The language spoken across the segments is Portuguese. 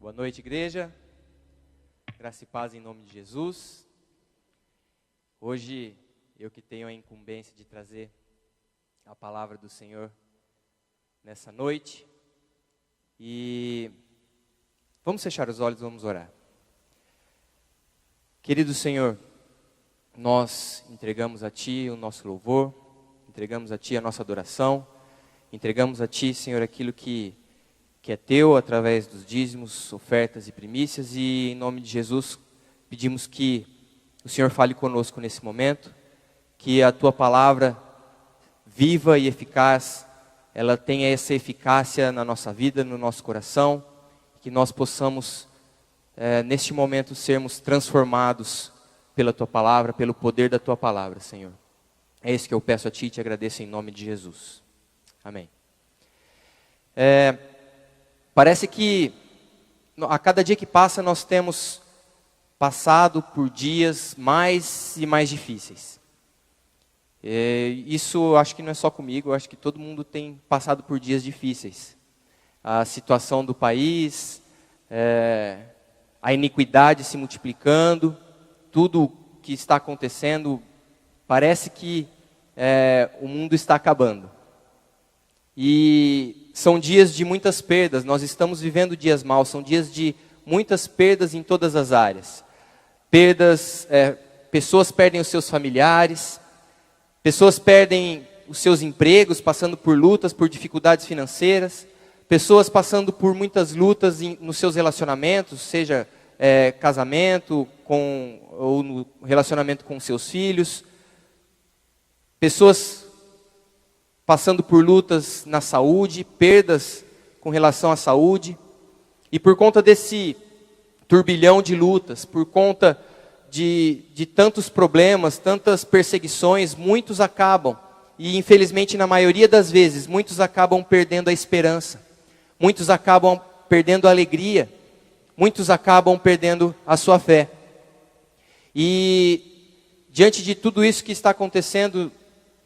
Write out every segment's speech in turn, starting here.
Boa noite, igreja. Graça e paz em nome de Jesus. Hoje, eu que tenho a incumbência de trazer a palavra do Senhor nessa noite. E vamos fechar os olhos, vamos orar. Querido Senhor, nós entregamos a Ti o nosso louvor, entregamos a Ti a nossa adoração, entregamos a Ti, Senhor, aquilo que é Teu, através dos dízimos, ofertas e primícias, e em nome de Jesus pedimos que o Senhor fale conosco nesse momento, que a Tua palavra viva e eficaz, ela tenha essa eficácia na nossa vida, no nosso coração, que nós possamos, neste momento, sermos transformados pela Tua palavra, pelo poder da Tua palavra, Senhor. É isso que eu peço a Ti e te agradeço em nome de Jesus. Amém. Parece que a cada dia que passa nós temos passado por dias mais e mais difíceis. Isso acho que não é só comigo, acho que todo mundo tem passado por dias difíceis. A situação do país, a iniquidade se multiplicando, tudo que está acontecendo, parece que o mundo está acabando. E são dias de muitas perdas, nós estamos vivendo dias maus, são dias de muitas perdas em todas as áreas. Perdas, pessoas perdem os seus familiares, pessoas perdem os seus empregos, passando por lutas, por dificuldades financeiras, pessoas passando por muitas lutas nos seus relacionamentos, seja casamento ou no relacionamento com seus filhos, pessoas passando por lutas na saúde, perdas com relação à saúde, e por conta desse turbilhão de lutas, por conta de tantos problemas, tantas perseguições, muitos acabam, e infelizmente na maioria das vezes, muitos acabam perdendo a esperança, muitos acabam perdendo a alegria, muitos acabam perdendo a sua fé. E diante de tudo isso que está acontecendo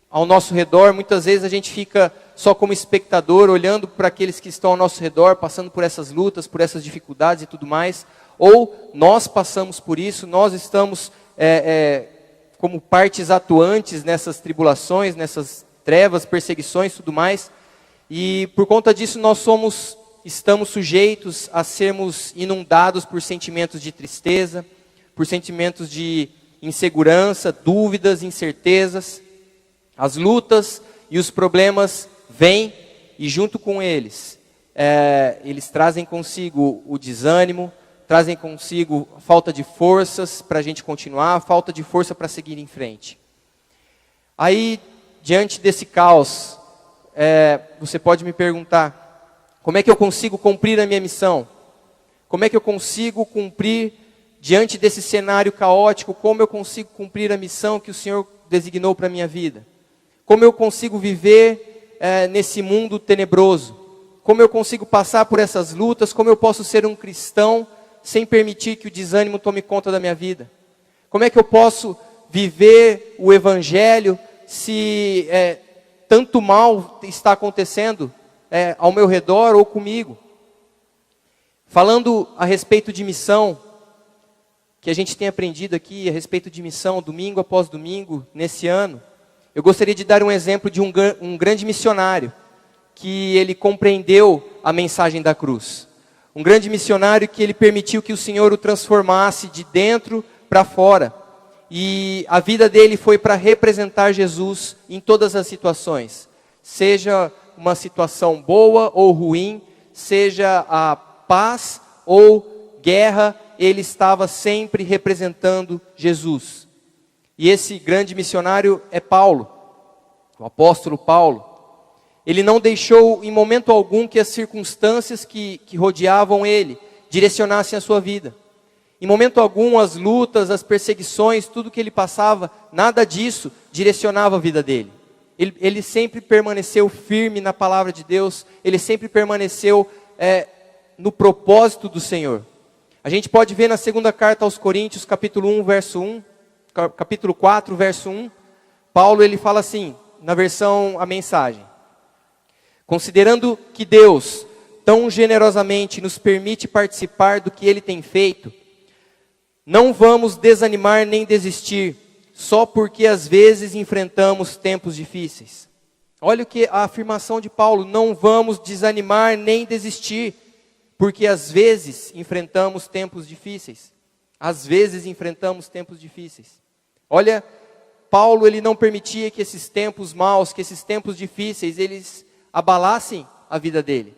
ao nosso redor, muitas vezes a gente fica só como espectador, olhando para aqueles que estão ao nosso redor, passando por essas lutas, por essas dificuldades e tudo mais, ou nós passamos por isso, nós estamos como partes atuantes nessas tribulações, nessas trevas, perseguições e tudo mais, e por conta disso estamos sujeitos a sermos inundados por sentimentos de tristeza, por sentimentos de insegurança, dúvidas, incertezas. As lutas e os problemas vêm e junto com eles, eles trazem consigo o desânimo, trazem consigo a falta de forças para a gente continuar, a falta de força para seguir em frente. Aí, diante desse caos, você pode me perguntar, como é que eu consigo cumprir a minha missão? Como é que eu consigo cumprir, diante desse cenário caótico, como eu consigo cumprir a missão que o Senhor designou para a minha vida? Como eu consigo viver nesse mundo tenebroso? Como eu consigo passar por essas lutas? Como eu posso ser um cristão sem permitir que o desânimo tome conta da minha vida? Como é que eu posso viver o Evangelho se tanto mal está acontecendo ao meu redor ou comigo? Falando a respeito de missão, que a gente tem aprendido aqui a respeito de missão, domingo após domingo, nesse ano, eu gostaria de dar um exemplo de um grande missionário, que ele compreendeu a mensagem da cruz. Um grande missionário que ele permitiu que o Senhor o transformasse de dentro para fora. E a vida dele foi para representar Jesus em todas as situações. Seja uma situação boa ou ruim, seja a paz ou guerra, ele estava sempre representando Jesus. E esse grande missionário é Paulo, o apóstolo Paulo. Ele não deixou em momento algum que as circunstâncias que rodeavam ele direcionassem a sua vida. Em momento algum as lutas, as perseguições, tudo que ele passava, nada disso direcionava a vida dele. Ele sempre permaneceu firme na palavra de Deus, ele sempre permaneceu no propósito do Senhor. A gente pode ver na segunda carta aos Coríntios, capítulo 1, verso 1, capítulo 4, verso 1, Paulo ele fala assim, na versão A Mensagem: considerando que Deus, tão generosamente nos permite participar do que Ele tem feito, não vamos desanimar nem desistir, só porque às vezes enfrentamos tempos difíceis. Olha o que a afirmação de Paulo: não vamos desanimar nem desistir, porque às vezes enfrentamos tempos difíceis. Às vezes enfrentamos tempos difíceis. Olha, Paulo, ele não permitia que esses tempos maus, que esses tempos difíceis, eles abalassem a vida dele.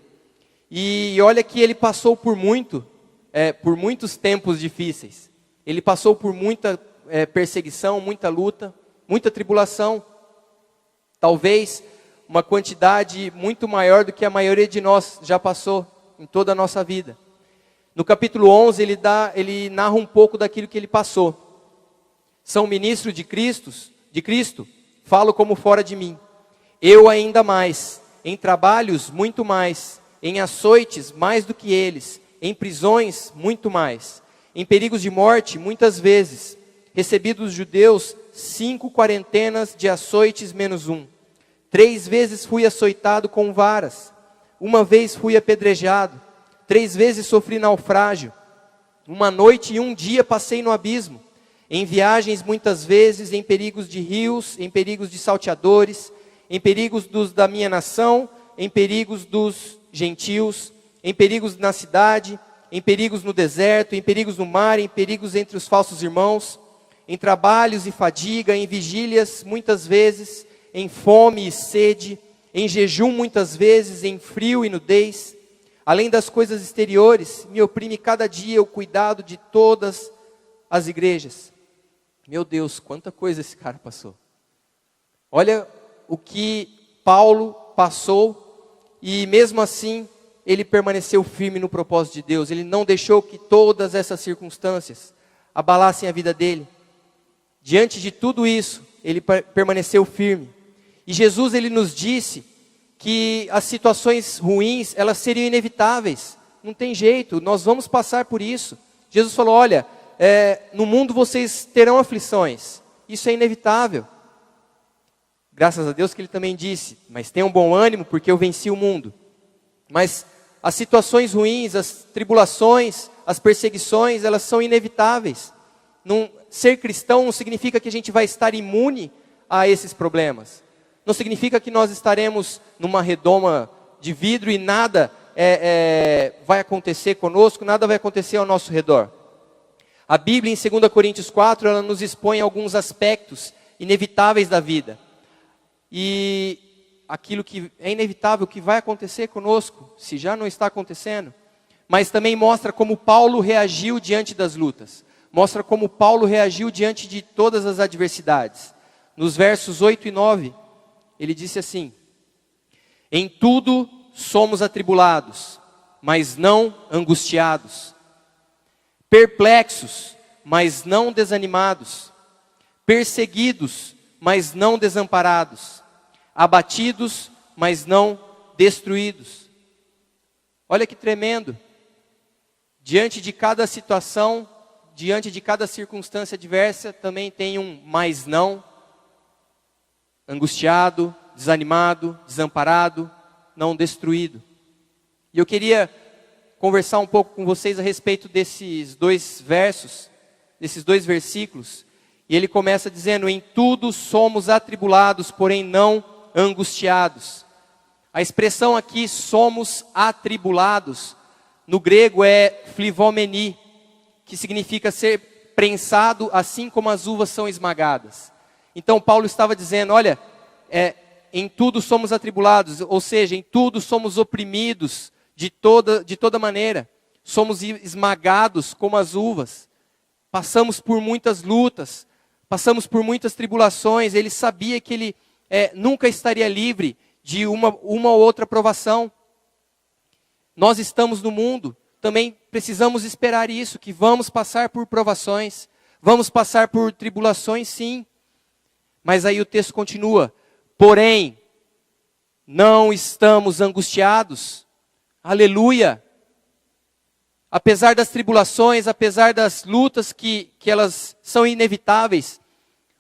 E olha que ele passou por muitos tempos difíceis. Ele passou por muita perseguição, muita luta, muita tribulação. Talvez uma quantidade muito maior do que a maioria de nós já passou em toda a nossa vida. No capítulo 11, ele narra um pouco daquilo que ele passou. São ministro de Cristo, falo como fora de mim. Eu ainda mais, em trabalhos muito mais, em açoites mais do que eles, em prisões muito mais, em perigos de morte muitas vezes, recebi dos judeus 5 quarentenas de açoites menos 1. 3 vezes fui açoitado com varas, 1 vez fui apedrejado, 3 vezes sofri naufrágio, 1 noite e 1 dia passei no abismo, em viagens muitas vezes, em perigos de rios, em perigos de salteadores, em perigos da minha nação, em perigos dos gentios, em perigos na cidade, em perigos no deserto, em perigos no mar, em perigos entre os falsos irmãos, em trabalhos e fadiga, em vigílias muitas vezes, em fome e sede, em jejum muitas vezes, em frio e nudez. Além das coisas exteriores, me oprime cada dia o cuidado de todas as igrejas. Meu Deus, quanta coisa esse cara passou. Olha o que Paulo passou, e mesmo assim, ele permaneceu firme no propósito de Deus. Ele não deixou que todas essas circunstâncias abalassem a vida dele. Diante de tudo isso, ele permaneceu firme. E Jesus, ele nos disse que as situações ruins, elas seriam inevitáveis. Não tem jeito, nós vamos passar por isso. Jesus falou: olha, no mundo vocês terão aflições. Isso é inevitável. Graças a Deus que ele também disse: mas tenham bom ânimo, porque eu venci o mundo. Mas as situações ruins, as tribulações, as perseguições, elas são inevitáveis. Ser cristão não significa que a gente vai estar imune a esses problemas. Não significa que nós estaremos numa redoma de vidro e nada vai acontecer conosco, nada vai acontecer ao nosso redor. A Bíblia, em 2 Coríntios 4, ela nos expõe alguns aspectos inevitáveis da vida. E aquilo que é inevitável, que vai acontecer conosco, se já não está acontecendo. Mas também mostra como Paulo reagiu diante das lutas. Mostra como Paulo reagiu diante de todas as adversidades. Nos versos 8 e 9, ele disse assim: em tudo somos atribulados, mas não angustiados. Perplexos, mas não desanimados. Perseguidos, mas não desamparados. Abatidos, mas não destruídos. Olha que tremendo. Diante de cada situação, diante de cada circunstância adversa, também tem um mas não. Angustiado, desanimado, desamparado, não destruído. E eu queria conversar um pouco com vocês a respeito desses 2 versos, desses 2 versículos. E ele começa dizendo: em tudo somos atribulados, porém não angustiados. A expressão aqui, somos atribulados, no grego é flivomeni, que significa ser prensado assim como as uvas são esmagadas. Então Paulo estava dizendo: olha, em tudo somos atribulados, ou seja, em tudo somos oprimidos de toda maneira. Somos esmagados como as uvas. Passamos por muitas lutas, passamos por muitas tribulações. Ele sabia que ele nunca estaria livre de uma ou outra provação. Nós estamos no mundo, também precisamos esperar isso, que vamos passar por provações, vamos passar por tribulações, sim. Mas aí o texto continua: porém, não estamos angustiados. Aleluia! Apesar das tribulações, apesar das lutas que elas são inevitáveis,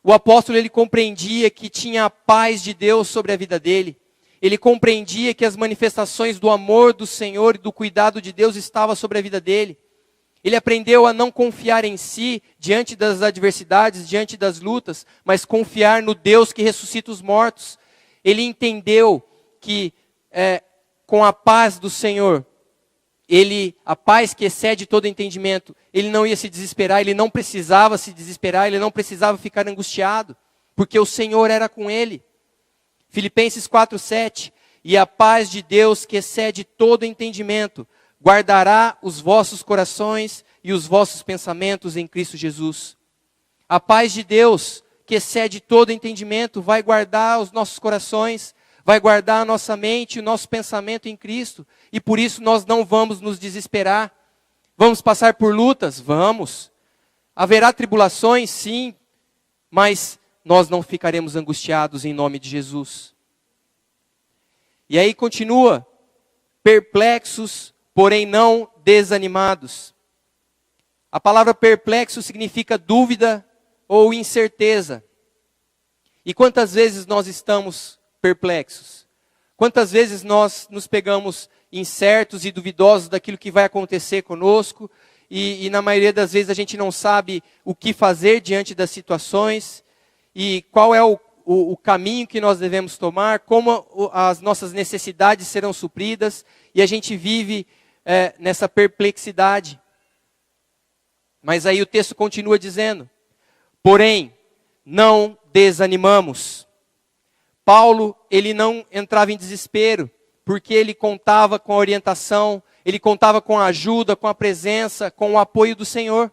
o apóstolo, ele compreendia que tinha a paz de Deus sobre a vida dele. ele compreendia que as manifestações do amor do Senhor e do cuidado de Deus estavam sobre a vida dele. Ele aprendeu a não confiar em si diante das adversidades, diante das lutas, mas confiar no Deus que ressuscita os mortos. Ele entendeu que com a paz do Senhor, a paz que excede todo entendimento, ele não ia se desesperar, ele não precisava se desesperar, ele não precisava ficar angustiado, porque o Senhor era com ele. Filipenses 4:7, e a paz de Deus que excede todo entendimento, guardará os vossos corações e os vossos pensamentos em Cristo Jesus. A paz de Deus, que excede todo entendimento, vai guardar os nossos corações, vai guardar a nossa mente, o nosso pensamento em Cristo. E por isso nós não vamos nos desesperar. Vamos passar por lutas? Vamos. Haverá tribulações? Sim. Mas nós não ficaremos angustiados em nome de Jesus. E aí continua, perplexos, porém não desanimados. A palavra perplexo significa dúvida ou incerteza. E quantas vezes nós estamos perplexos? Quantas vezes nós nos pegamos incertos e duvidosos daquilo que vai acontecer conosco, e na maioria das vezes a gente não sabe o que fazer diante das situações, e qual é o caminho que nós devemos tomar, como as nossas necessidades serão supridas, e a gente vive nessa perplexidade. Mas aí o texto continua dizendo, porém, não desanimamos. Paulo, ele não entrava em desespero, porque ele contava com a orientação, ele contava com a ajuda, com a presença, com o apoio do Senhor.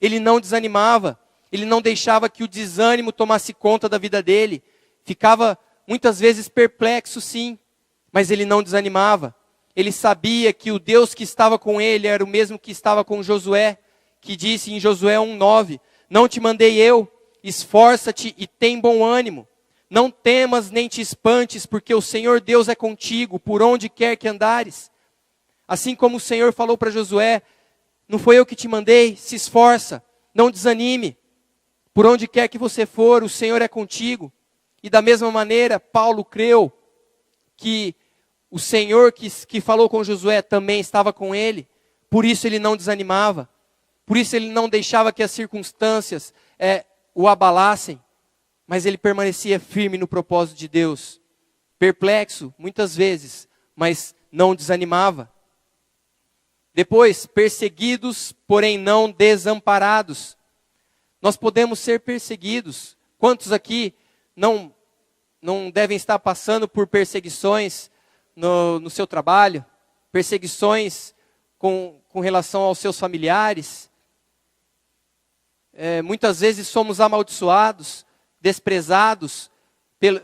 Ele não desanimava, ele não deixava que o desânimo tomasse conta da vida dele. Ficava muitas vezes perplexo, sim, mas ele não desanimava. Ele sabia que o Deus que estava com ele era o mesmo que estava com Josué, que disse em Josué 1:9, não te mandei eu, esforça-te e tem bom ânimo. Não temas nem te espantes, porque o Senhor Deus é contigo, por onde quer que andares. Assim como o Senhor falou para Josué, não foi eu que te mandei, se esforça, não desanime. Por onde quer que você for, o Senhor é contigo. E da mesma maneira, Paulo creu que o Senhor que falou com Josué também estava com ele. Por isso ele não desanimava. Por isso ele não deixava que as circunstâncias o abalassem. Mas ele permanecia firme no propósito de Deus. Perplexo, muitas vezes, mas não desanimava. Depois, perseguidos, porém não desamparados. Nós podemos ser perseguidos. Quantos aqui não devem estar passando por perseguições no seu trabalho? Perseguições com relação aos seus familiares? Muitas vezes somos amaldiçoados, desprezados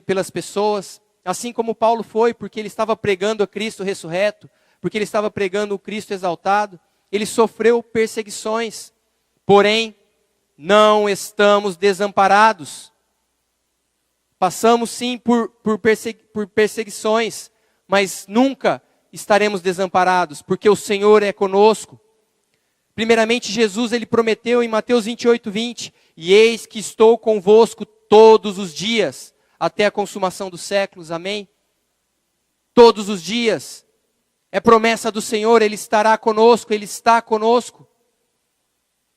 pelas pessoas, assim como Paulo foi, porque ele estava pregando a Cristo ressurreto, porque ele estava pregando o Cristo exaltado, ele sofreu perseguições, porém, não estamos desamparados. Passamos sim por perseguições, mas nunca estaremos desamparados, porque o Senhor é conosco. Primeiramente, Jesus, ele prometeu em Mateus 28:20, e eis que estou convosco todos os dias, até a consumação dos séculos, amém? Todos os dias, é promessa do Senhor, Ele estará conosco, Ele está conosco.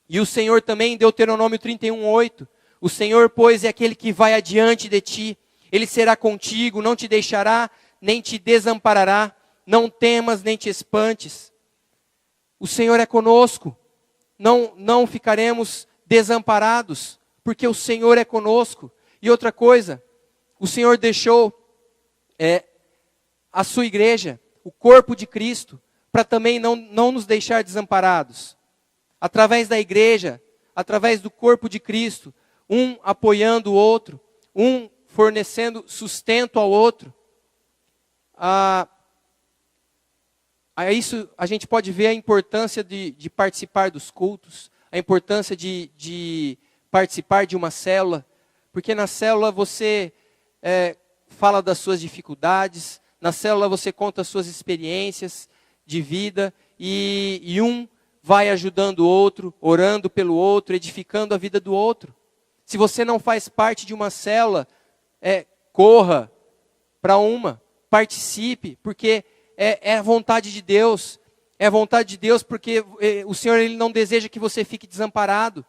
E o Senhor também, em Deuteronômio 31:8, o Senhor, pois, é aquele que vai adiante de ti, Ele será contigo, não te deixará, nem te desamparará, não temas, nem te espantes. O Senhor é conosco, não ficaremos desamparados, porque o Senhor é conosco. E outra coisa, o Senhor deixou a sua igreja, o corpo de Cristo, para também não nos deixar desamparados. Através da igreja, através do corpo de Cristo, um apoiando o outro, um fornecendo sustento ao outro. A isso a gente pode ver a importância de participar dos cultos, a importância de participar de uma célula, porque na célula você fala das suas dificuldades, na célula você conta as suas experiências de vida, e um vai ajudando o outro, orando pelo outro, edificando a vida do outro. Se você não faz parte de uma célula, corra para uma. participe, porque é a vontade de Deus. É a vontade de Deus porque o Senhor ele não deseja que você fique desamparado.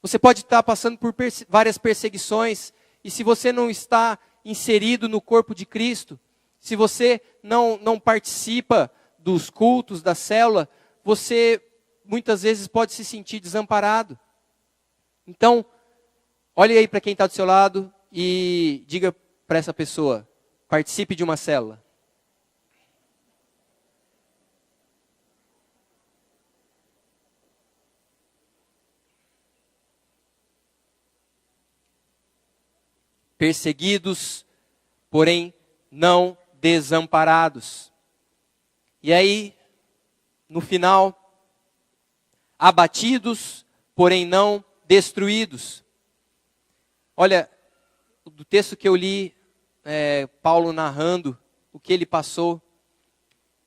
Você pode estar passando por várias perseguições, e se você não está inserido no corpo de Cristo, se você não participa dos cultos, da célula, você muitas vezes pode se sentir desamparado. Então, olhe aí para quem está do seu lado e diga para essa pessoa, participe de uma célula. Perseguidos, porém não desamparados. E aí, no final, abatidos, porém não destruídos. Olha, do texto que eu li, Paulo narrando o que ele passou,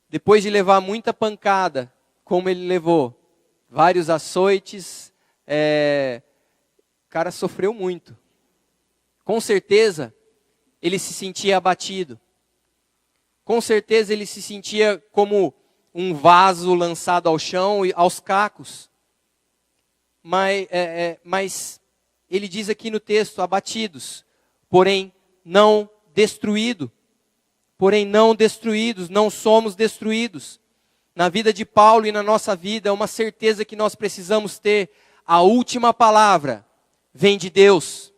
depois de levar muita pancada, como ele levou, vários açoites, o cara sofreu muito. Com certeza, ele se sentia abatido. Com certeza, ele se sentia como um vaso lançado ao chão e aos cacos. Mas ele diz aqui no texto, abatidos, porém não destruídos. Porém não destruídos, não somos destruídos. Na vida de Paulo e na nossa vida, é uma certeza que nós precisamos ter. A última palavra vem de Deus.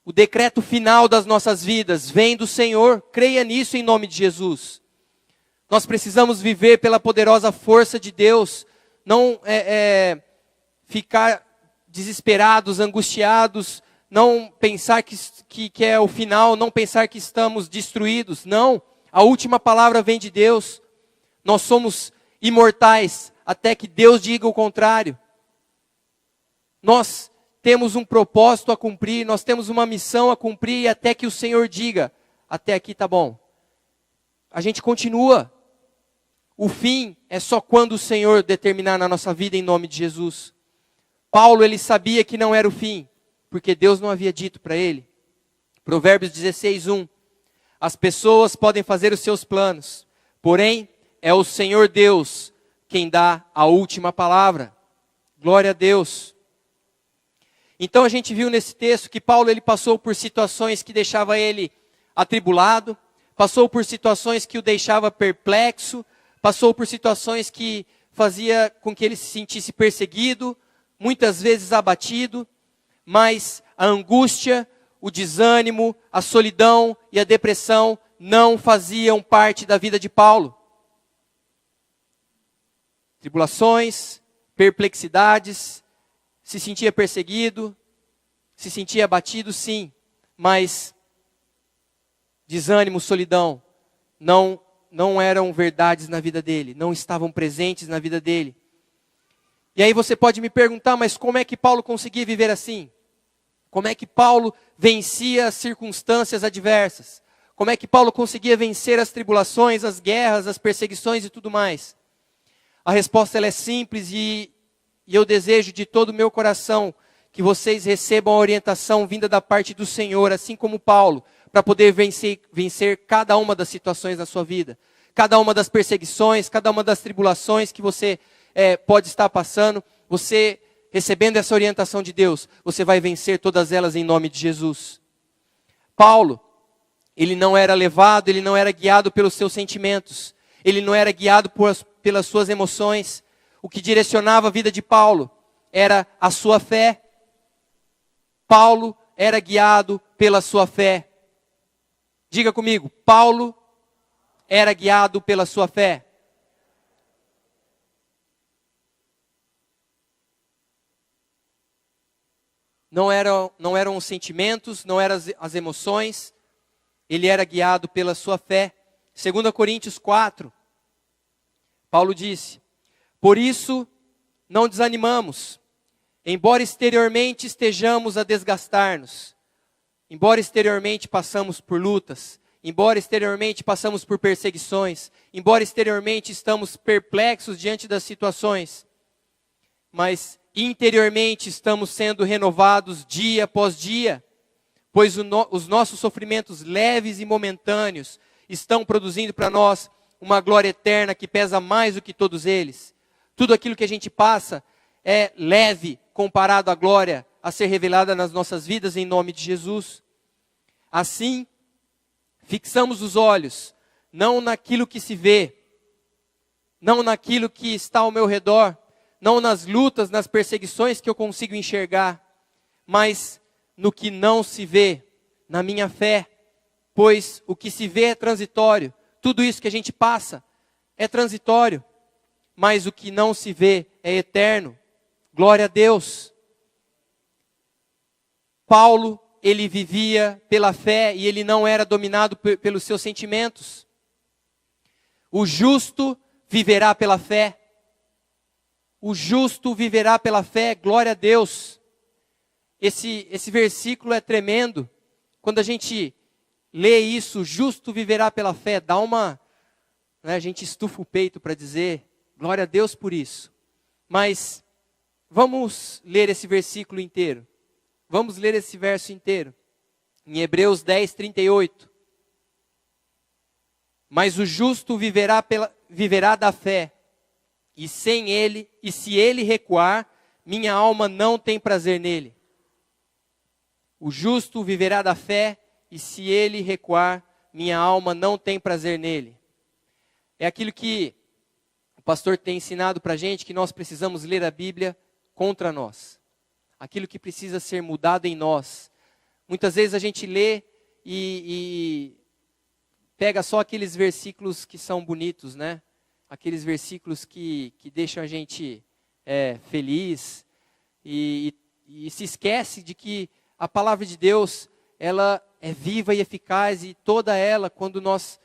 O decreto final das nossas vidas vem do Senhor. Creia nisso em nome de Jesus. Nós precisamos viver pela poderosa força de Deus. Não ficar desesperados, angustiados. Não pensar que é o final. Não pensar que estamos destruídos. Não. A última palavra vem de Deus. Nós somos imortais até que Deus diga o contrário. Nós temos um propósito a cumprir, nós temos uma missão a cumprir, e até que o Senhor diga, até aqui tá bom. A gente continua. O fim é só quando o Senhor determinar na nossa vida, em nome de Jesus. Paulo, ele sabia que não era o fim, porque Deus não havia dito para ele. Provérbios 16:1. As pessoas podem fazer os seus planos, porém, é o Senhor Deus quem dá a última palavra. Glória a Deus. Então a gente viu nesse texto que Paulo ele passou por situações que deixava ele atribulado, passou por situações que o deixava perplexo, passou por situações que fazia com que ele se sentisse perseguido, muitas vezes abatido, mas a angústia, o desânimo, a solidão e a depressão não faziam parte da vida de Paulo. Tribulações, perplexidades, se sentia perseguido, se sentia abatido, sim, mas desânimo, solidão, não eram verdades na vida dele, não estavam presentes na vida dele. E aí você pode me perguntar, mas como é que Paulo conseguia viver assim? Como é que Paulo vencia as circunstâncias adversas? Como é que Paulo conseguia vencer as tribulações, as guerras, as perseguições e tudo mais? A resposta ela é simples e eu desejo de todo o meu coração que vocês recebam a orientação vinda da parte do Senhor, assim como Paulo, para poder vencer cada uma das situações da sua vida. Cada uma das perseguições, cada uma das tribulações que você pode estar passando. Você, recebendo essa orientação de Deus, você vai vencer todas elas em nome de Jesus. Paulo, ele não era levado, ele não era guiado pelos seus sentimentos. Ele não era guiado pelas suas emoções. O que direcionava a vida de Paulo era a sua fé. Paulo era guiado pela sua fé. Diga comigo, Paulo era guiado pela sua fé. Não eram os sentimentos, não eram as emoções. Ele era guiado pela sua fé. 2 Coríntios 4, Paulo disse: por isso, não desanimamos, embora exteriormente estejamos a desgastar-nos, embora exteriormente passamos por lutas, embora exteriormente passamos por perseguições, embora exteriormente estamos perplexos diante das situações, mas interiormente estamos sendo renovados dia após dia, pois os nossos sofrimentos leves e momentâneos estão produzindo para nós uma glória eterna que pesa mais do que todos eles. Tudo aquilo que a gente passa é leve comparado à glória a ser revelada nas nossas vidas em nome de Jesus. Assim, fixamos os olhos, não naquilo que se vê, não naquilo que está ao meu redor, não nas lutas, nas perseguições que eu consigo enxergar, mas no que não se vê, na minha fé, pois o que se vê é transitório, tudo isso que a gente passa é transitório, mas o que não se vê é eterno. Glória a Deus. Paulo, ele vivia pela fé e ele não era dominado pelos seus sentimentos. O justo viverá pela fé. O justo viverá pela fé, glória a Deus. Esse versículo é tremendo. Quando a gente lê isso, o justo viverá pela fé, dá uma... a gente estufa o peito para dizer, glória a Deus por isso. Mas vamos ler esse versículo inteiro. Vamos ler esse verso inteiro. Em Hebreus 10, 38. Mas o justo viverá da fé, e se ele recuar, minha alma não tem prazer nele. O justo viverá da fé, e se ele recuar, minha alma não tem prazer nele. É aquilo que o pastor tem ensinado para a gente, que nós precisamos ler a Bíblia contra nós. Aquilo que precisa ser mudado em nós. Muitas vezes a gente lê e pega só aqueles versículos que são bonitos, né? Aqueles versículos que deixam a gente feliz e se esquece de que a palavra de Deus, ela é viva e eficaz, e toda ela, quando nós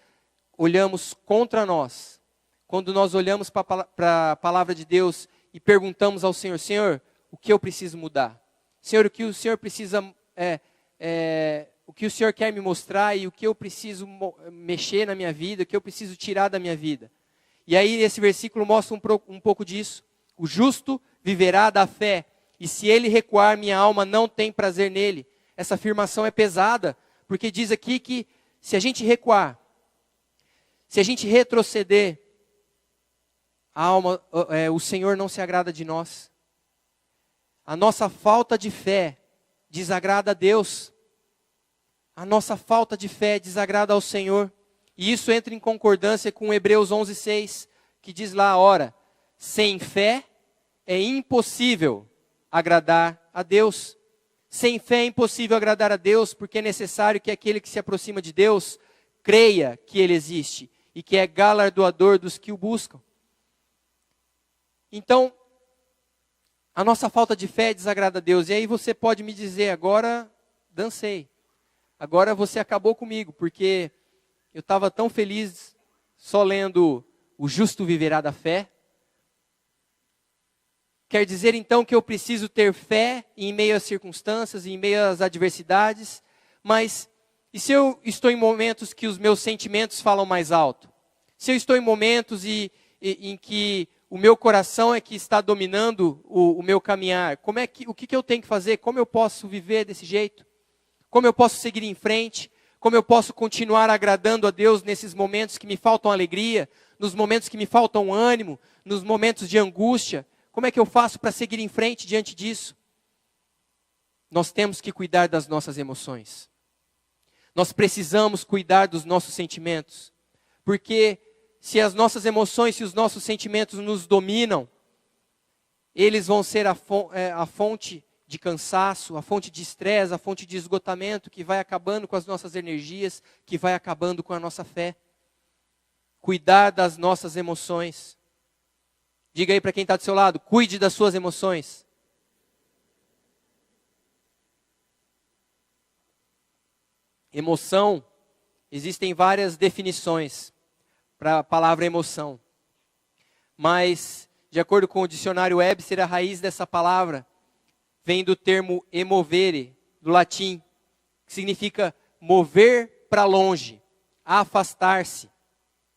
olhamos contra nós, quando nós olhamos para a palavra de Deus e perguntamos ao Senhor, Senhor, o que eu preciso mudar? Senhor, o que o Senhor precisa, o que o Senhor quer me mostrar e o que eu preciso mexer na minha vida, o que eu preciso tirar da minha vida. E aí esse versículo mostra um pouco disso. O justo viverá da fé, e se ele recuar, minha alma não tem prazer nele. Essa afirmação é pesada, porque diz aqui que se a gente recuar, se a gente retroceder, o Senhor não se agrada de nós. A nossa falta de fé desagrada a Deus. A nossa falta de fé desagrada ao Senhor. E isso entra em concordância com Hebreus 11:6, que diz lá, ora, sem fé é impossível agradar a Deus. Sem fé é impossível agradar a Deus, porque é necessário que aquele que se aproxima de Deus creia que Ele existe e que é galardoador dos que o buscam. Então, a nossa falta de fé desagrada a Deus. E aí você pode me dizer, agora dancei. Agora você acabou comigo, porque eu estava tão feliz só lendo o justo viverá da fé. Quer dizer então que eu preciso ter fé em meio às circunstâncias, em meio às adversidades. Mas e se eu estou em momentos que os meus sentimentos falam mais alto? Se eu estou em momentos em que o meu coração é que está dominando o meu caminhar, o que eu tenho que fazer? Como eu posso viver desse jeito? Como eu posso seguir em frente? Como eu posso continuar agradando a Deus nesses momentos que me faltam alegria, nos momentos que me faltam ânimo, nos momentos de angústia? Como é que eu faço para seguir em frente diante disso? Nós temos que cuidar das nossas emoções. Nós precisamos cuidar dos nossos sentimentos. Porque se as nossas emoções, se os nossos sentimentos nos dominam, eles vão ser a fonte de cansaço, a fonte de estresse, a fonte de esgotamento, que vai acabando com as nossas energias, que vai acabando com a nossa fé. Cuidar das nossas emoções. Diga aí para quem está do seu lado, cuide das suas emoções. Emoção, existem várias definições para a palavra emoção. Mas, de acordo com o dicionário Webster, a raiz dessa palavra vem do termo emovere, do latim, que significa mover para longe, afastar-se.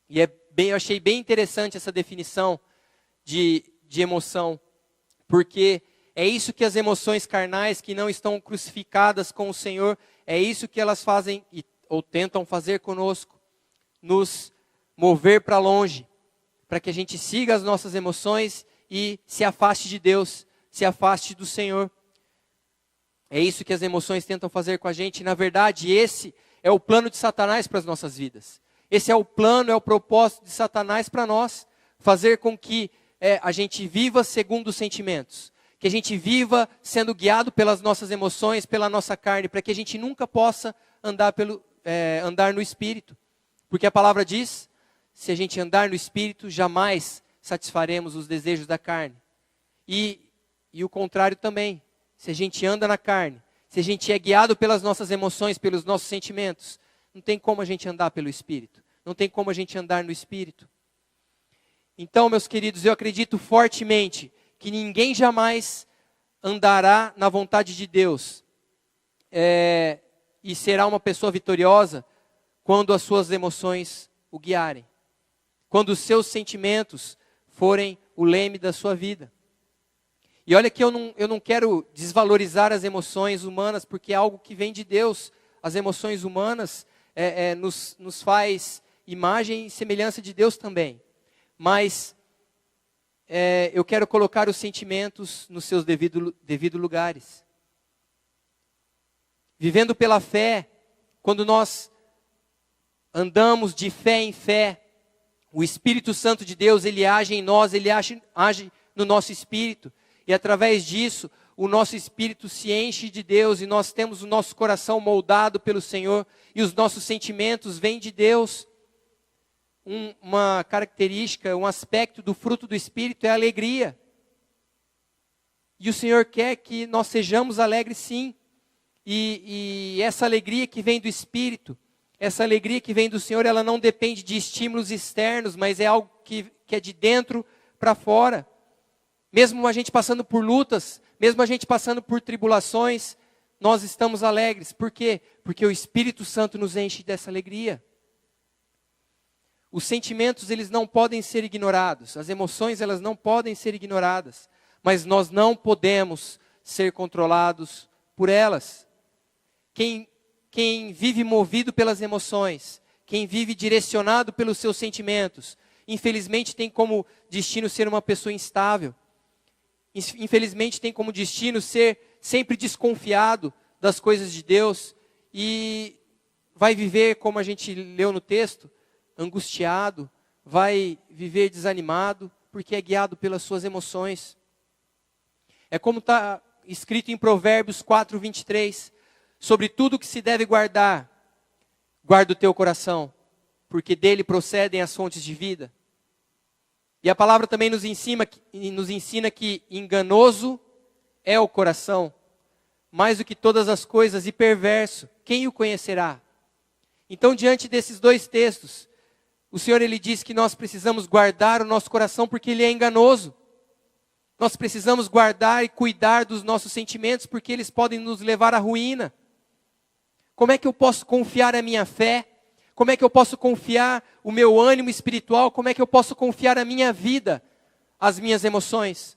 E eu achei bem interessante essa definição de emoção, porque é isso que as emoções carnais que não estão crucificadas com o Senhor, é isso que elas fazem ou tentam fazer conosco, nos mover para longe, para que a gente siga as nossas emoções e se afaste de Deus, se afaste do Senhor. É isso que as emoções tentam fazer com a gente. Na verdade, esse é o plano de Satanás para as nossas vidas. Esse é o plano, é o propósito de Satanás para nós. Fazer com que a gente viva segundo os sentimentos. Que a gente viva sendo guiado pelas nossas emoções, pela nossa carne. Para que a gente nunca possa andar no Espírito. Porque a palavra diz, se a gente andar no Espírito, jamais satisfaremos os desejos da carne. E o contrário também. Se a gente anda na carne, se a gente é guiado pelas nossas emoções, pelos nossos sentimentos, não tem como a gente andar pelo Espírito. Não tem como a gente andar no Espírito. Então, meus queridos, eu acredito fortemente que ninguém jamais andará na vontade de Deus e será uma pessoa vitoriosa quando as suas emoções o guiarem. Quando os seus sentimentos forem o leme da sua vida. E olha que eu não quero desvalorizar as emoções humanas, porque é algo que vem de Deus. As emoções humanas nos faz imagem e semelhança de Deus também. Mas eu quero colocar os sentimentos nos seus devidos lugares. Vivendo pela fé, quando nós andamos de fé em fé, o Espírito Santo de Deus, ele age em nós, ele age no nosso espírito. E através disso, o nosso espírito se enche de Deus e nós temos o nosso coração moldado pelo Senhor e os nossos sentimentos vêm de Deus. Uma característica, um aspecto do fruto do Espírito é a alegria. E o Senhor quer que nós sejamos alegres sim. E essa alegria que vem do Espírito, essa alegria que vem do Senhor, ela não depende de estímulos externos, mas é algo que é de dentro para fora. Mesmo a gente passando por lutas, mesmo a gente passando por tribulações, nós estamos alegres. Por quê? Porque o Espírito Santo nos enche dessa alegria. Os sentimentos, eles não podem ser ignorados. As emoções, elas não podem ser ignoradas. Mas nós não podemos ser controlados por elas. Quem vive movido pelas emoções, quem vive direcionado pelos seus sentimentos, infelizmente tem como destino ser uma pessoa instável. Infelizmente tem como destino ser sempre desconfiado das coisas de Deus e vai viver, como a gente leu no texto, angustiado, vai viver desanimado, porque é guiado pelas suas emoções. É como está escrito em Provérbios 4:23, sobre tudo que se deve guardar, guarda o teu coração, porque dele procedem as fontes de vida. E a palavra também nos ensina que enganoso é o coração, mais do que todas as coisas, e perverso, quem o conhecerá? Então, diante desses dois textos, o Senhor ele diz que nós precisamos guardar o nosso coração porque ele é enganoso. Nós precisamos guardar e cuidar dos nossos sentimentos porque eles podem nos levar à ruína. Como é que eu posso confiar a minha fé? Como é que eu posso confiar o meu ânimo espiritual? Como é que eu posso confiar a minha vida, as minhas emoções?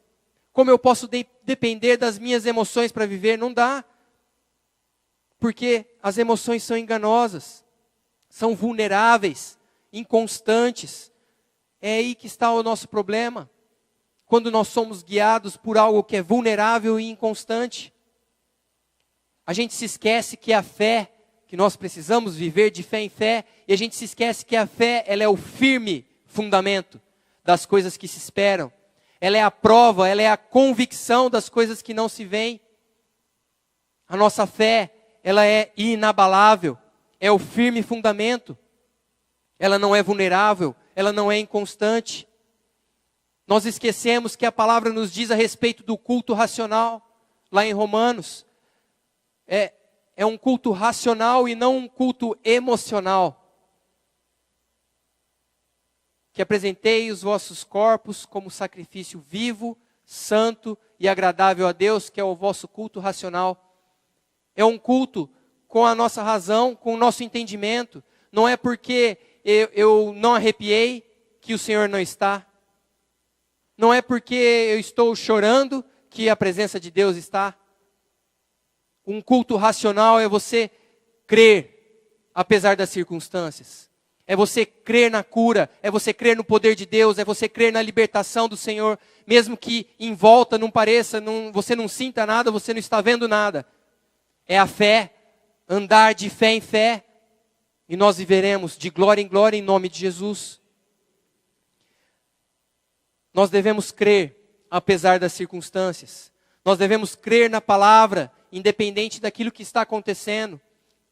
Como eu posso depender das minhas emoções para viver? Não dá. Porque as emoções são enganosas, são vulneráveis, inconstantes. É aí que está o nosso problema. Quando nós somos guiados por algo que é vulnerável e inconstante. A gente se esquece que a fé, que nós precisamos viver de fé em fé, e a gente se esquece que a fé, ela é o firme fundamento das coisas que se esperam. Ela é a prova, ela é a convicção das coisas que não se veem. A nossa fé, ela é inabalável, é o firme fundamento. Ela não é vulnerável, ela não é inconstante. Nós esquecemos que a palavra nos diz a respeito do culto racional, lá em Romanos. É um culto racional e não um culto emocional. Que apresentei os vossos corpos como sacrifício vivo, santo e agradável a Deus, que é o vosso culto racional. É um culto com a nossa razão, com o nosso entendimento. Não é porque eu não arrepiei que o Senhor não está. Não é porque eu estou chorando que a presença de Deus está. Um culto racional é você crer apesar das circunstâncias. É você crer na cura, é você crer no poder de Deus, é você crer na libertação do Senhor, mesmo que em volta não pareça, você não sinta nada, você não está vendo nada. É a fé, andar de fé em fé, e nós viveremos de glória em glória em nome de Jesus. Nós devemos crer apesar das circunstâncias. Nós devemos crer na palavra, independente daquilo que está acontecendo.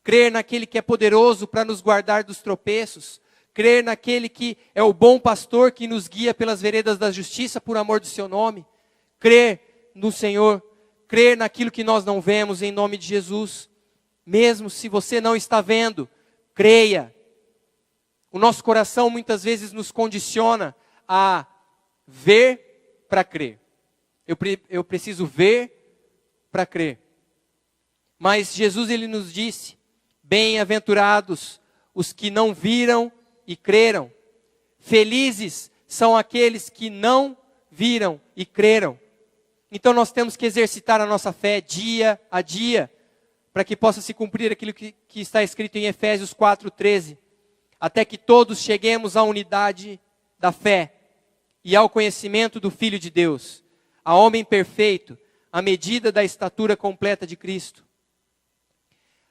Crer naquele que é poderoso para nos guardar dos tropeços. Crer naquele que é o bom pastor que nos guia pelas veredas da justiça por amor do seu nome. Crer no Senhor. Crer naquilo que nós não vemos em nome de Jesus. Mesmo se você não está vendo, creia. O nosso coração muitas vezes nos condiciona a ver para crer. Eu preciso ver para crer. Mas Jesus ele nos disse: bem-aventurados os que não viram e creram. Felizes são aqueles que não viram e creram. Então nós temos que exercitar a nossa fé dia a dia, para que possa se cumprir aquilo que está escrito em Efésios 4:13. Até que todos cheguemos à unidade da fé e ao conhecimento do Filho de Deus, a homem perfeito, à medida da estatura completa de Cristo.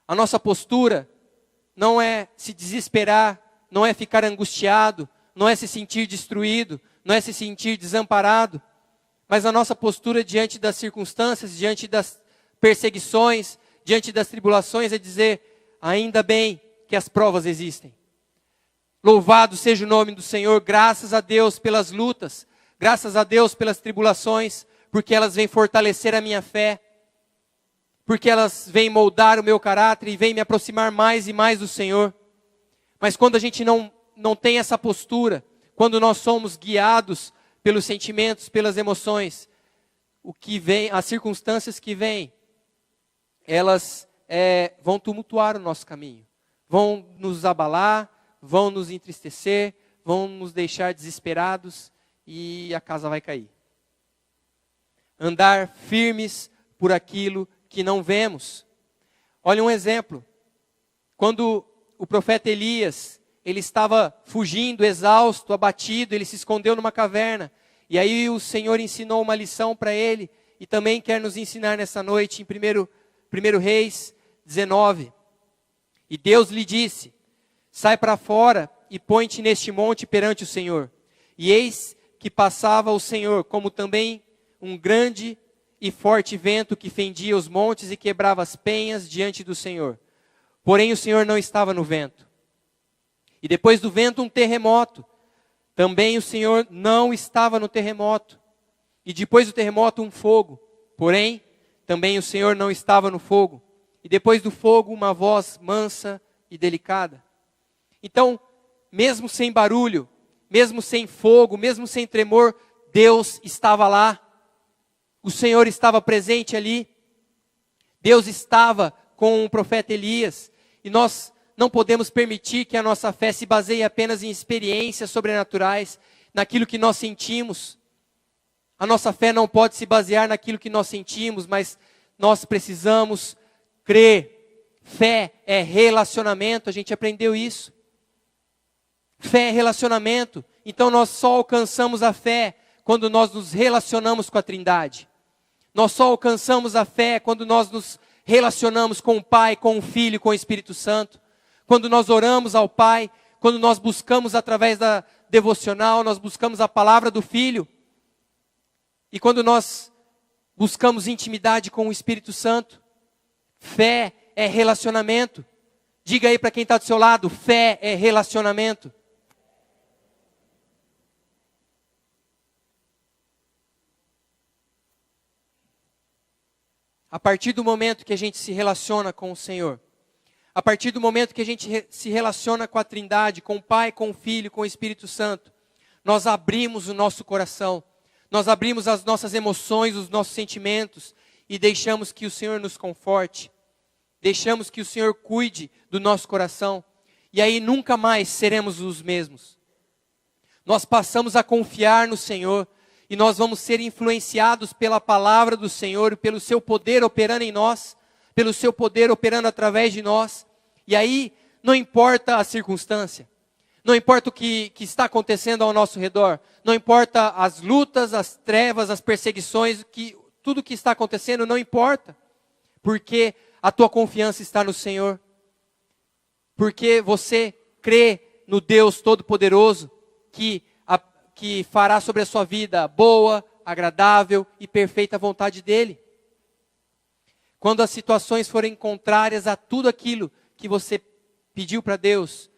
A nossa postura não é se desesperar, não é ficar angustiado, não é se sentir destruído, não é se sentir desamparado, mas a nossa postura diante das circunstâncias, diante das perseguições, diante das tribulações é dizer: ainda bem que as provas existem. Louvado seja o nome do Senhor, graças a Deus pelas lutas, graças a Deus pelas tribulações, porque elas vêm fortalecer a minha fé, porque elas vêm moldar o meu caráter e vêm me aproximar mais e mais do Senhor. Mas quando a gente não tem essa postura, quando nós somos guiados pelos sentimentos, pelas emoções, o que vem, as circunstâncias que vêm, elas vão tumultuar o nosso caminho, vão nos abalar, vão nos entristecer, vão nos deixar desesperados e a casa vai cair. Andar firmes por aquilo que não vemos. Olha um exemplo. Quando o profeta Elias, ele estava fugindo, exausto, abatido, ele se escondeu numa caverna. E aí o Senhor ensinou uma lição para ele e também quer nos ensinar nessa noite em 1 Reis 19. E Deus lhe disse: sai para fora e põe-te neste monte perante o Senhor. E eis que passava o Senhor, como também um grande e forte vento que fendia os montes e quebrava as penhas diante do Senhor. Porém o Senhor não estava no vento. E depois do vento um terremoto. Também o Senhor não estava no terremoto. E depois do terremoto um fogo. Porém também o Senhor não estava no fogo. E depois do fogo uma voz mansa e delicada. Então, mesmo sem barulho, mesmo sem fogo, mesmo sem tremor, Deus estava lá. O Senhor estava presente ali. Deus estava com o profeta Elias. E nós não podemos permitir que a nossa fé se baseie apenas em experiências sobrenaturais, naquilo que nós sentimos. A nossa fé não pode se basear naquilo que nós sentimos, mas nós precisamos crer. Fé é relacionamento, a gente aprendeu isso. Fé é relacionamento. Então nós só alcançamos a fé quando nós nos relacionamos com a Trindade. Nós só alcançamos a fé quando nós nos relacionamos com o Pai, com o Filho, com o Espírito Santo. Quando nós oramos ao Pai, quando nós buscamos através da devocional, nós buscamos a palavra do Filho. E quando nós buscamos intimidade com o Espírito Santo. Fé é relacionamento. Diga aí para quem está do seu lado: fé é relacionamento. A partir do momento que a gente se relaciona com o Senhor, a partir do momento que a gente se relaciona com a Trindade, com o Pai, com o Filho, com o Espírito Santo, nós abrimos o nosso coração, nós abrimos as nossas emoções, os nossos sentimentos e deixamos que o Senhor nos conforte, deixamos que o Senhor cuide do nosso coração e aí nunca mais seremos os mesmos. Nós passamos a confiar no Senhor. E nós vamos ser influenciados pela palavra do Senhor, pelo seu poder operando em nós, pelo seu poder operando através de nós. E aí, não importa a circunstância, não importa o que está acontecendo ao nosso redor, não importa as lutas, as trevas, as perseguições, tudo que está acontecendo não importa, porque a tua confiança está no Senhor, porque você crê no Deus Todo-Poderoso, que fará sobre a sua vida boa, agradável e perfeita vontade dEle. Quando as situações forem contrárias a tudo aquilo que você pediu para Deus,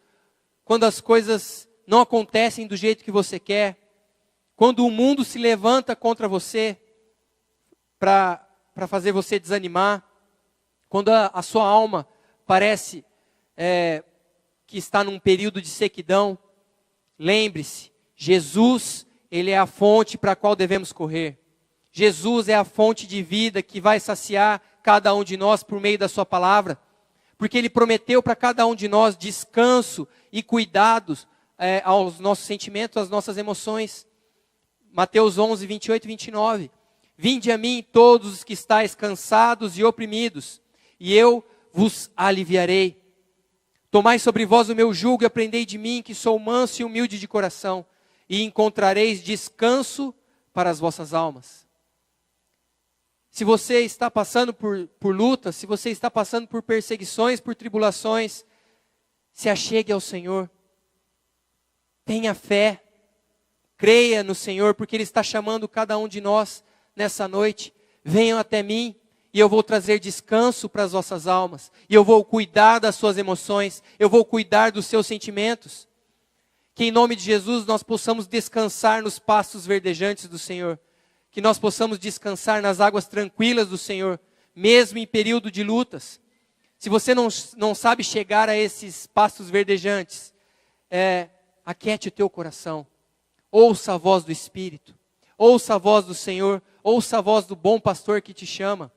quando as coisas não acontecem do jeito que você quer, quando o mundo se levanta contra você para fazer você desanimar, quando a sua alma parece que está num período de sequidão, lembre-se, Jesus, Ele é a fonte para a qual devemos correr. Jesus é a fonte de vida que vai saciar cada um de nós por meio da sua palavra, porque Ele prometeu para cada um de nós descanso e cuidados aos nossos sentimentos, às nossas emoções. Mateus 11, 28 e 29. Vinde a mim todos os que estáis cansados e oprimidos, e eu vos aliviarei. Tomai sobre vós o meu jugo e aprendei de mim, que sou manso e humilde de coração, e encontrareis descanso para as vossas almas. Se você está passando por lutas, se você está passando por perseguições, por tribulações, se achegue ao Senhor. Tenha fé. Creia no Senhor, porque Ele está chamando cada um de nós nessa noite. Venham até mim e eu vou trazer descanso para as vossas almas. E eu vou cuidar das suas emoções. Eu vou cuidar dos seus sentimentos. Que em nome de Jesus nós possamos descansar nos pastos verdejantes do Senhor. Que nós possamos descansar nas águas tranquilas do Senhor, mesmo em período de lutas. Se você não sabe chegar a esses pastos verdejantes, aquiete o teu coração. Ouça a voz do Espírito. Ouça a voz do Senhor. Ouça a voz do bom pastor que te chama.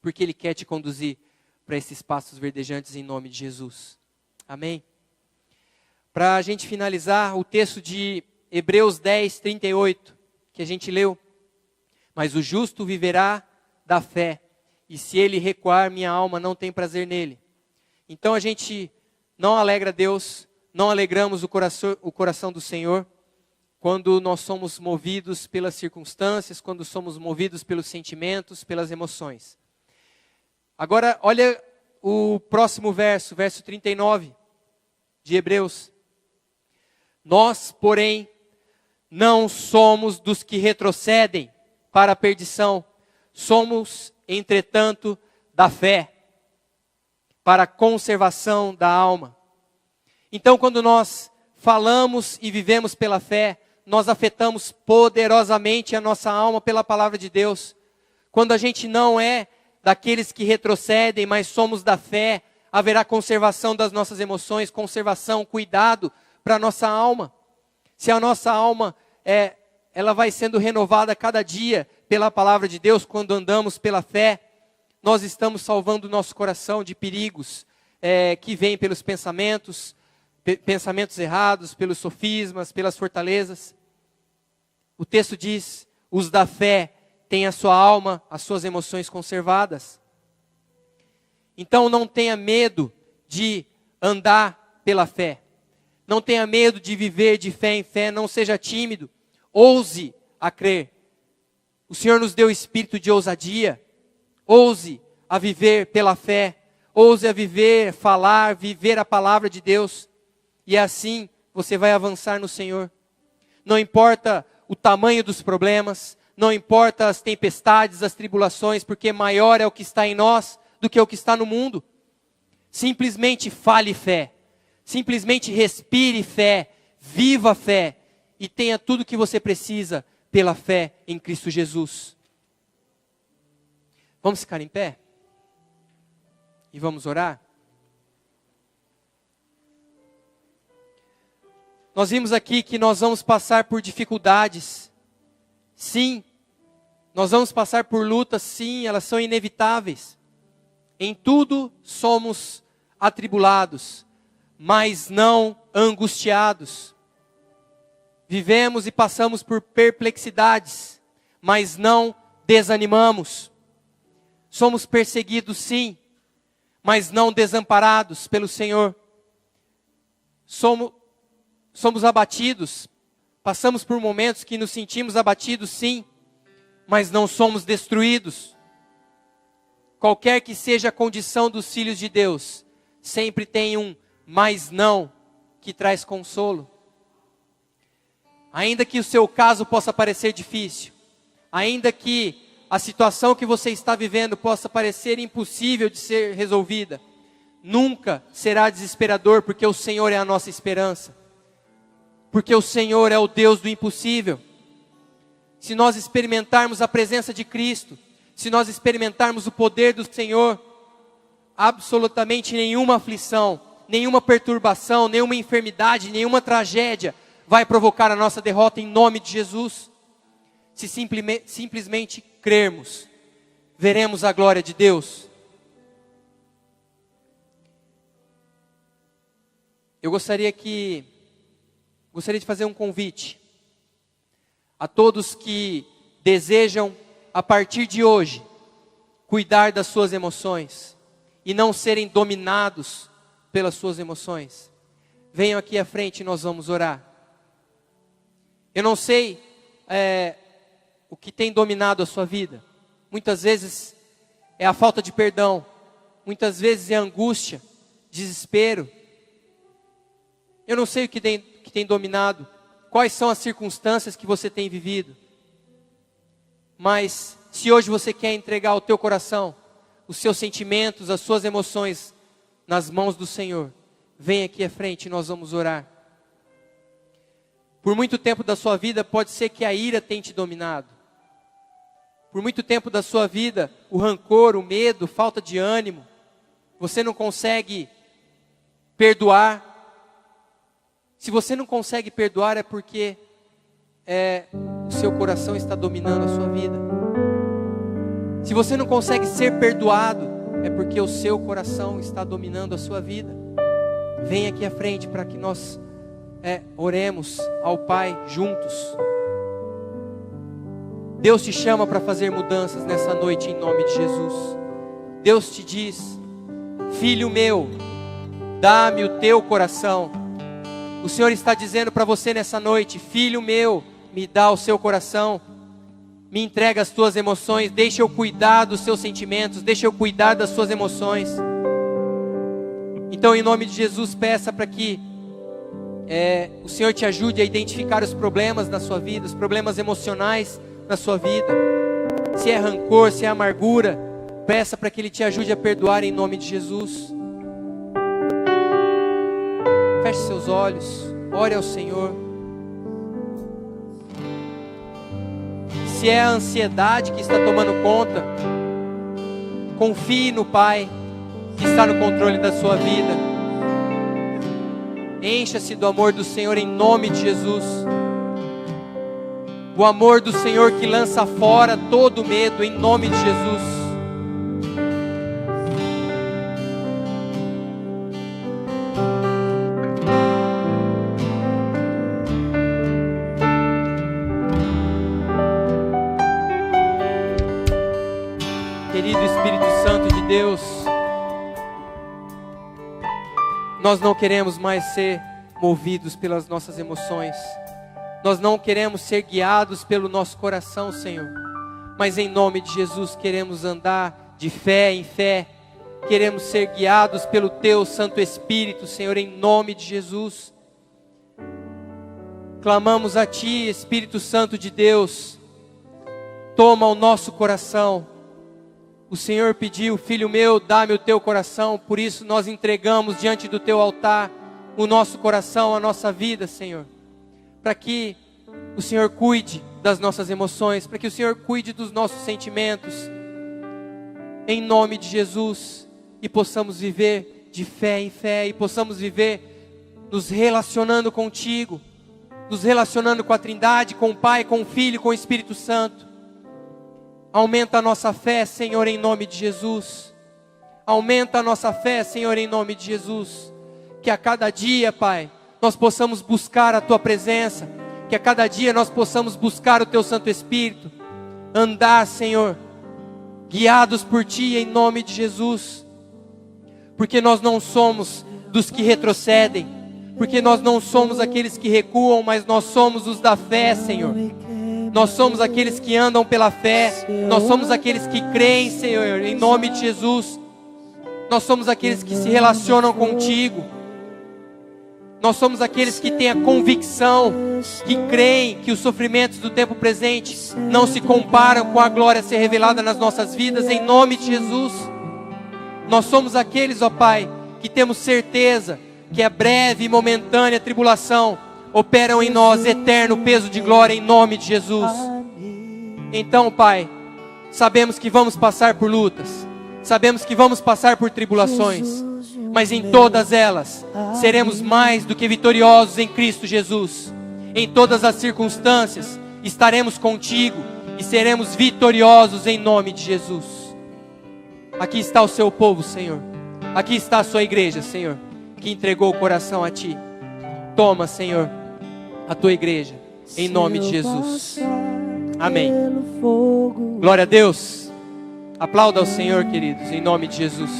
Porque Ele quer te conduzir para esses pastos verdejantes em nome de Jesus. Amém? Para a gente finalizar, o texto de Hebreus 10, 38, que a gente leu. Mas o justo viverá da fé, e se ele recuar, minha alma não tem prazer nele. Então a gente não alegra Deus, não alegramos o coração do Senhor, quando nós somos movidos pelas circunstâncias, quando somos movidos pelos sentimentos, pelas emoções. Agora, olha o próximo verso 39 de Hebreus. Nós, porém, não somos dos que retrocedem para a perdição, somos, entretanto, da fé, para a conservação da alma. Então, quando nós falamos e vivemos pela fé, nós afetamos poderosamente a nossa alma pela palavra de Deus. Quando a gente não é daqueles que retrocedem, mas somos da fé, haverá conservação das nossas emoções, conservação, cuidado para a nossa alma. Se a nossa alma ela vai sendo renovada cada dia pela palavra de Deus, quando andamos pela fé, nós estamos salvando o nosso coração de perigos que vêm pelos pensamentos errados, pelos sofismas, pelas fortalezas. O texto diz, os da fé têm a sua alma, as suas emoções conservadas. Então não tenha medo de andar pela fé. Não tenha medo de viver de fé em fé, não seja tímido. Ouse a crer. O Senhor nos deu espírito de ousadia. Ouse a viver pela fé. Ouse a viver, falar, viver a palavra de Deus. E assim você vai avançar no Senhor. Não importa o tamanho dos problemas, não importa as tempestades, as tribulações, porque maior é o que está em nós do que o que está no mundo. Simplesmente fale fé. Simplesmente respire fé. Viva fé. E tenha tudo o que você precisa pela fé em Cristo Jesus. Vamos ficar em pé? E vamos orar? Nós vimos aqui que nós vamos passar por dificuldades. Sim. Nós vamos passar por lutas, sim, elas são inevitáveis. Em tudo somos atribulados, mas não angustiados. Vivemos e passamos por perplexidades, mas não desanimamos. Somos perseguidos sim, mas não desamparados pelo Senhor. Somos abatidos, passamos por momentos que nos sentimos abatidos, sim, mas não somos destruídos. Qualquer que seja a condição dos filhos de Deus, sempre tem um mas não que traz consolo. Ainda que o seu caso possa parecer difícil, ainda que a situação que você está vivendo possa parecer impossível de ser resolvida, nunca será desesperador, porque o Senhor é a nossa esperança. Porque o Senhor é o Deus do impossível. Se nós experimentarmos a presença de Cristo, se nós experimentarmos o poder do Senhor, absolutamente nenhuma aflição, nenhuma perturbação, nenhuma enfermidade, nenhuma tragédia vai provocar a nossa derrota em nome de Jesus. Se simplesmente crermos, veremos a glória de Deus. Eu gostaria de fazer um convite a todos que desejam, a partir de hoje, cuidar das suas emoções e não serem dominados pelas suas emoções. Venham aqui à frente e nós vamos orar. Eu não sei o que tem dominado a sua vida. Muitas vezes é a falta de perdão, muitas vezes é a angústia, desespero. Eu não sei o que tem dominado, quais são as circunstâncias que você tem vivido. Mas se hoje você quer entregar o teu coração, os seus sentimentos, as suas emoções nas mãos do Senhor, vem aqui à frente e nós vamos orar. Por muito tempo da sua vida pode ser que a ira tenha te dominado. Por muito tempo da sua vida, o rancor, o medo, falta de ânimo, você não consegue perdoar. Se você não consegue perdoar é porque o seu coração está dominando a sua vida. Se você não consegue ser perdoado, é porque o seu coração está dominando a sua vida. Vem aqui à frente para que nós oremos ao Pai juntos. Deus te chama para fazer mudanças nessa noite em nome de Jesus. Deus te diz: filho meu, dá-me o teu coração. O Senhor está dizendo para você nessa noite: filho meu, me dá o seu coração, me entrega as tuas emoções, deixa eu cuidar dos seus sentimentos, deixa eu cuidar das suas emoções. Então, em nome de Jesus, peça para que o Senhor te ajude a identificar os problemas na sua vida, os problemas emocionais na sua vida. Se é rancor, se é amargura, peça para que Ele te ajude a perdoar em nome de Jesus. Feche seus olhos, ore ao Senhor. Se é a ansiedade que está tomando conta, confie no Pai que está no controle da sua vida. Encha-se do amor do Senhor em nome de Jesus. O amor do Senhor que lança fora todo medo em nome de Jesus. Querido Espírito Santo de Deus, nós não queremos mais ser movidos pelas nossas emoções. Nós não queremos ser guiados pelo nosso coração, Senhor. Mas em nome de Jesus queremos andar de fé em fé. Queremos ser guiados pelo Teu Santo Espírito, Senhor, em nome de Jesus. Clamamos a Ti, Espírito Santo de Deus. Toma o nosso coração. O Senhor pediu: filho meu, dá-me o teu coração. Por isso nós entregamos diante do teu altar o nosso coração, a nossa vida, Senhor. Para que o Senhor cuide das nossas emoções, para que o Senhor cuide dos nossos sentimentos. Em nome de Jesus. E possamos viver de fé em fé. E possamos viver nos relacionando contigo. Nos relacionando com a Trindade, com o Pai, com o Filho, com o Espírito Santo. Aumenta a nossa fé, Senhor, em nome de Jesus. Aumenta a nossa fé, Senhor, em nome de Jesus. Que a cada dia, Pai, nós possamos buscar a Tua presença. Que a cada dia nós possamos buscar o Teu Santo Espírito. Andar, Senhor, guiados por Ti, em nome de Jesus. porque nós não somos dos que retrocedem, porque nós não somos aqueles que recuam, mas nós somos os da fé, Senhor. Nós somos aqueles que andam pela fé, nós somos aqueles que creem, Senhor, em nome de Jesus. Nós somos aqueles que se relacionam contigo. Nós somos aqueles que têm a convicção, que creem que os sofrimentos do tempo presente não se comparam com a glória a ser revelada nas nossas vidas, em nome de Jesus. Nós somos aqueles, ó Pai, que temos certeza que a breve e momentânea tribulação operam em nós eterno peso de glória, em nome de Jesus. Então, Pai, sabemos que vamos passar por lutas, sabemos que vamos passar por tribulações, mas em todas elas seremos mais do que vitoriosos em Cristo Jesus. Em todas as circunstâncias estaremos contigo e seremos vitoriosos em nome de Jesus. Aqui está o seu povo, Senhor. Aqui está a sua igreja, Senhor, que entregou o coração a Ti. Toma, Senhor, a Tua igreja, em nome de Jesus. Amém. Glória a Deus. Aplauda ao Senhor, queridos, em nome de Jesus.